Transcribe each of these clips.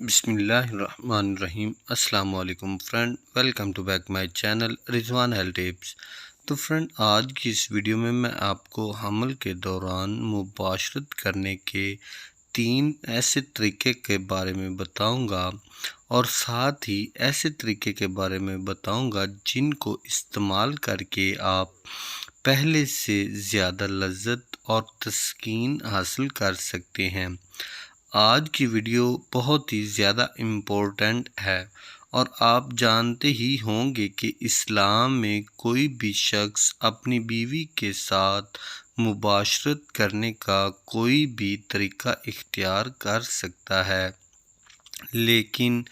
بسم اللہ الرحمن الرحیم۔ السلام علیکم friend, welcome to back my channel Rizwan health tips. تو فرینڈ، آج کی اس ویڈیو میں آپ کو حمل کے دوران مباشرت کرنے کے 3 ایسے طریقے کے بارے میں بتاؤں گا، اور ساتھ ہی ایسے طریقے کے بارے میں بتاؤں گا جن کو استعمال کر کے آپ پہلے سے زیادہ لذت اور تسکین حاصل کر سکتے ہیں۔ آج کی ویڈیو بہت ہی زیادہ امپورٹنٹ ہے، اور آپ جانتے ہی ہوں گے کہ اسلام میں کوئی بھی شخص اپنی بیوی کے ساتھ مباشرت کرنے کا کوئی بھی طریقہ اختیار کر سکتا ہے، لیکن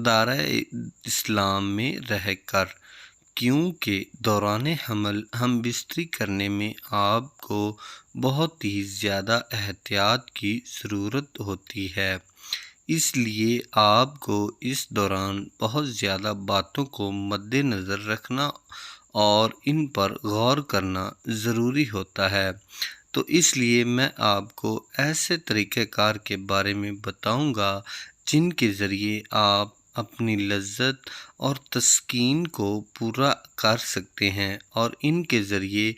دائرۂ اسلام میں رہ کر، کیونکہ دوران حمل ہم بستری کرنے میں آپ کو بہت ہی زیادہ احتیاط کی ضرورت ہوتی ہے۔ اس لیے آپ کو اس دوران بہت زیادہ باتوں کو مد نظر رکھنا اور ان پر غور کرنا ضروری ہوتا ہے۔ تو اس لیے میں آپ کو ایسے طریقہ کار کے بارے میں بتاؤں گا جن کے ذریعے آپ اپنی لذت اور تسکین کو پورا کر سکتے ہیں، اور ان کے ذریعے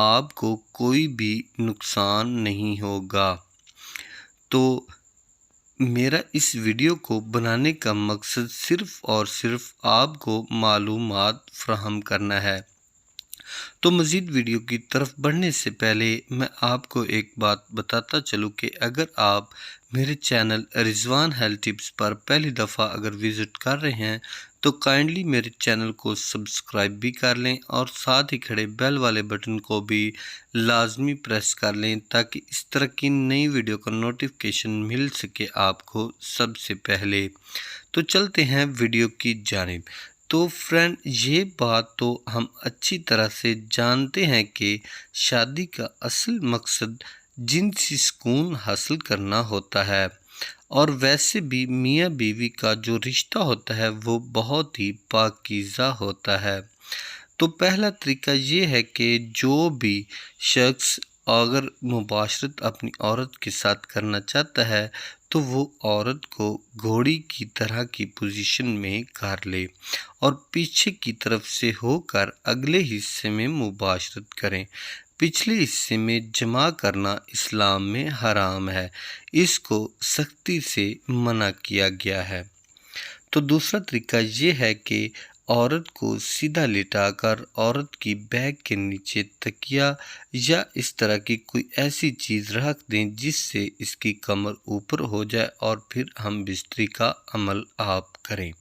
آپ کو کوئی بھی نقصان نہیں ہوگا۔ تو میرا اس ویڈیو کو بنانے کا مقصد صرف اور صرف آپ کو معلومات فراہم کرنا ہے۔ تو مزید ویڈیو کی طرف بڑھنے سے پہلے میں آپ کو ایک بات بتاتا چلوں کہ اگر آپ میرے چینل رضوان ہیلتھ ٹپس پر پہلی دفعہ اگر وزٹ کر رہے ہیں تو کائنڈلی میرے چینل کو سبسکرائب بھی کر لیں، اور ساتھ ہی کھڑے بیل والے بٹن کو بھی لازمی پریس کر لیں تاکہ اس طرح کی نئی ویڈیو کا نوٹیفیکیشن مل سکے آپ کو سب سے پہلے۔ تو چلتے ہیں ویڈیو کی جانب۔ تو فرینڈ، یہ بات تو ہم اچھی طرح سے جانتے ہیں کہ شادی کا اصل مقصد جنسی سکون حاصل کرنا ہوتا ہے، اور ویسے بھی میاں بیوی کا جو رشتہ ہوتا ہے وہ بہت ہی پاکیزہ ہوتا ہے۔ تو پہلا طریقہ یہ ہے کہ جو بھی شخص اگر مباشرت اپنی عورت کے ساتھ کرنا چاہتا ہے تو وہ عورت کو گھوڑی کی طرح کی پوزیشن میں کر لے اور پیچھے کی طرف سے ہو کر اگلے حصے میں مباشرت کریں۔ پچھلے حصے میں جمع کرنا اسلام میں حرام ہے، اس کو سختی سے منع کیا گیا ہے۔ تو دوسرا طریقہ یہ ہے کہ عورت کو سیدھا لٹا کر عورت کی بیک کے نیچے تکیہ یا اس طرح کی کوئی ایسی چیز رکھ دیں جس سے اس کی کمر اوپر ہو جائے، اور پھر ہم بستری کا عمل آپ کریں۔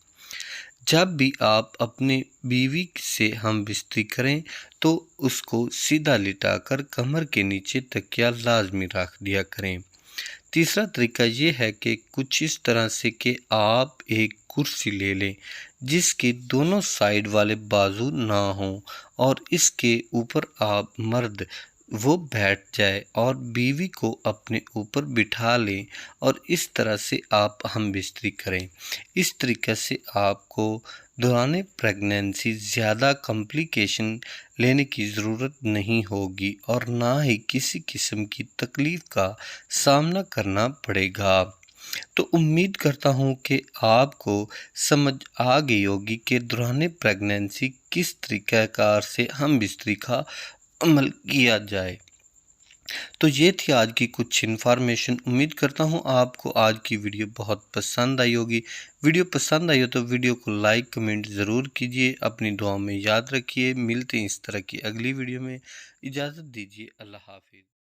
جب بھی آپ اپنے بیوی سے ہم بستری کریں تو اس کو سیدھا لٹا کر کمر کے نیچے تکیہ لازمی رکھ دیا کریں۔ تیسرا طریقہ یہ ہے کہ کچھ اس طرح سے کہ آپ ایک کرسی لے لیں جس کے دونوں سائیڈ والے بازو نہ ہوں، اور اس کے اوپر آپ مرد وہ بیٹھ جائے اور بیوی کو اپنے اوپر بٹھا لیں، اور اس طرح سے آپ ہم بستری کریں۔ اس طریقے سے آپ کو دوران پریگنینسی زیادہ کمپلیکیشن لینے کی ضرورت نہیں ہوگی، اور نہ ہی کسی قسم کی تکلیف کا سامنا کرنا پڑے گا۔ تو امید کرتا ہوں کہ آپ کو سمجھ آ گئی ہوگی کہ دوران پریگنینسی کس طریقہ کار سے ہم بستری کا عمل کیا جائے۔ تو یہ تھی آج کی کچھ انفارمیشن۔ امید کرتا ہوں آپ کو آج کی ویڈیو بہت پسند آئی ہوگی۔ ویڈیو پسند آئی ہو تو ویڈیو کو لائک کمنٹ ضرور کیجیے، اپنی دعاؤں میں یاد رکھیے۔ ملتے ہیں اس طرح کی اگلی ویڈیو میں، اجازت دیجیے، اللہ حافظ۔